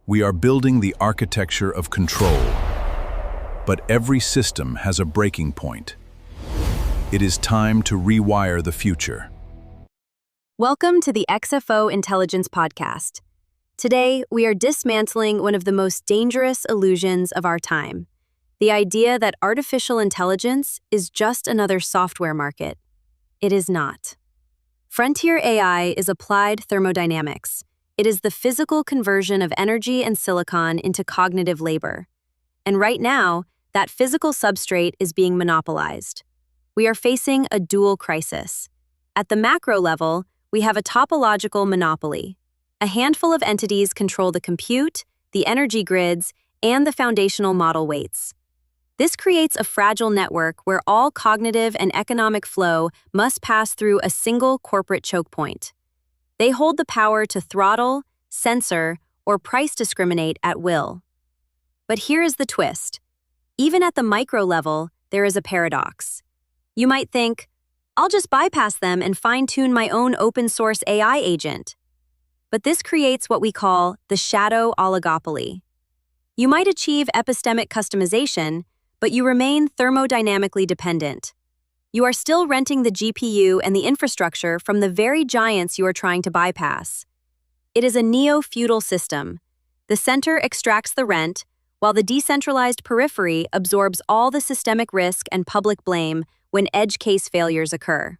We are building the architecture of control. But every system has a breaking point. It is time to rewire the future. Welcome to the XFO Intelligence Podcast. Today, we are dismantling one of the most dangerous illusions of our time, the idea that artificial intelligence is just another software market. It is not. Frontier AI is applied thermodynamics. It is the physical conversion of energy and silicon into cognitive labor. And right now, that physical substrate is being monopolized. We are facing a dual crisis. At the macro level, we have a topological monopoly. A handful of entities control the compute, the energy grids, and the foundational model weights. This creates a fragile network where all cognitive and economic flow must pass through a single corporate choke point. They hold the power to throttle, censor, or price discriminate at will. But here is the twist. Even at the micro level, there is a paradox. You might think, I'll just bypass them and fine-tune my own open-source AI agent. But this creates what we call the shadow oligopoly. You might achieve epistemic customization, but you remain thermodynamically dependent. You are still renting the GPU and the infrastructure from the very giants you are trying to bypass. It is a neo-feudal system. The center extracts the rent, while the decentralized periphery absorbs all the systemic risk and public blame when edge case failures occur.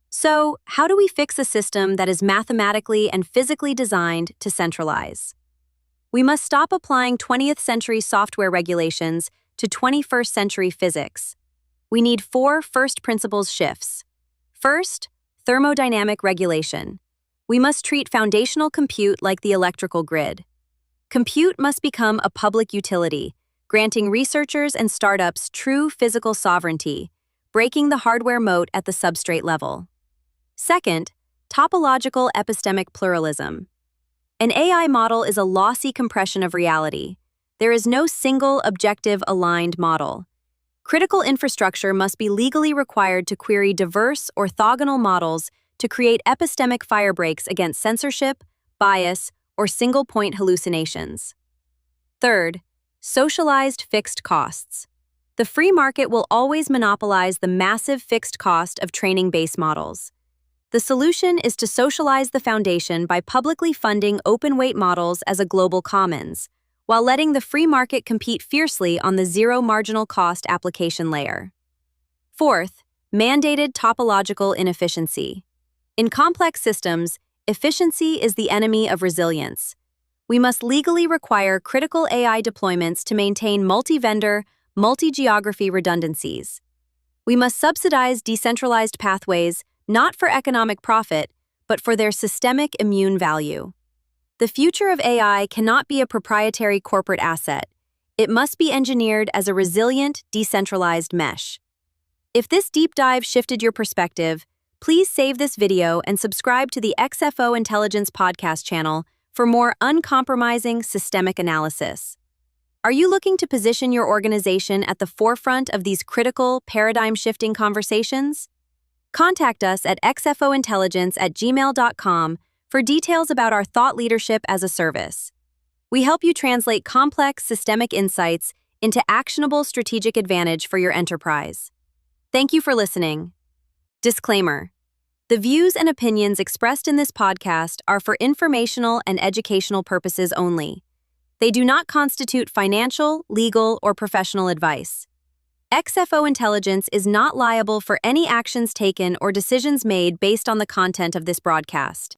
So, how do we fix a system that is mathematically and physically designed to centralize? We must stop applying 20th century software regulations to 21st century physics. We need 4 first principles shifts. First, thermodynamic regulation. We must treat foundational compute like the electrical grid. Compute must become a public utility, granting researchers and startups true physical sovereignty, breaking the hardware moat at the substrate level. Second, topological epistemic pluralism. An AI model is a lossy compression of reality. There is no single objective aligned model. Critical infrastructure must be legally required to query diverse orthogonal models to create epistemic firebreaks against censorship, bias, or single-point hallucinations. Third, socialized fixed costs. The free market will always monopolize the massive fixed cost of training base models. The solution is to socialize the foundation by publicly funding open-weight models as a global commons, while letting the free market compete fiercely on the zero marginal cost application layer. Fourth, mandated topological inefficiency. In complex systems, efficiency is the enemy of resilience. We must legally require critical AI deployments to maintain multi-vendor, multi-geography redundancies. We must subsidize decentralized pathways not for economic profit, but for their systemic immune value. The future of AI cannot be a proprietary corporate asset. It must be engineered as a resilient, decentralized mesh. If this deep dive shifted your perspective, please save this video and subscribe to the XFO Intelligence Podcast channel for more uncompromising systemic analysis. Are you looking to position your organization at the forefront of these critical, paradigm-shifting conversations? Contact us at xfointelligence@gmail.com for details about our thought leadership as a service. We help you translate complex systemic insights into actionable strategic advantage for your enterprise. Thank you for listening. Disclaimer: the views and opinions expressed in this podcast are for informational and educational purposes only. They do not constitute financial, legal, or professional advice. XFO Intelligence is not liable for any actions taken or decisions made based on the content of this broadcast.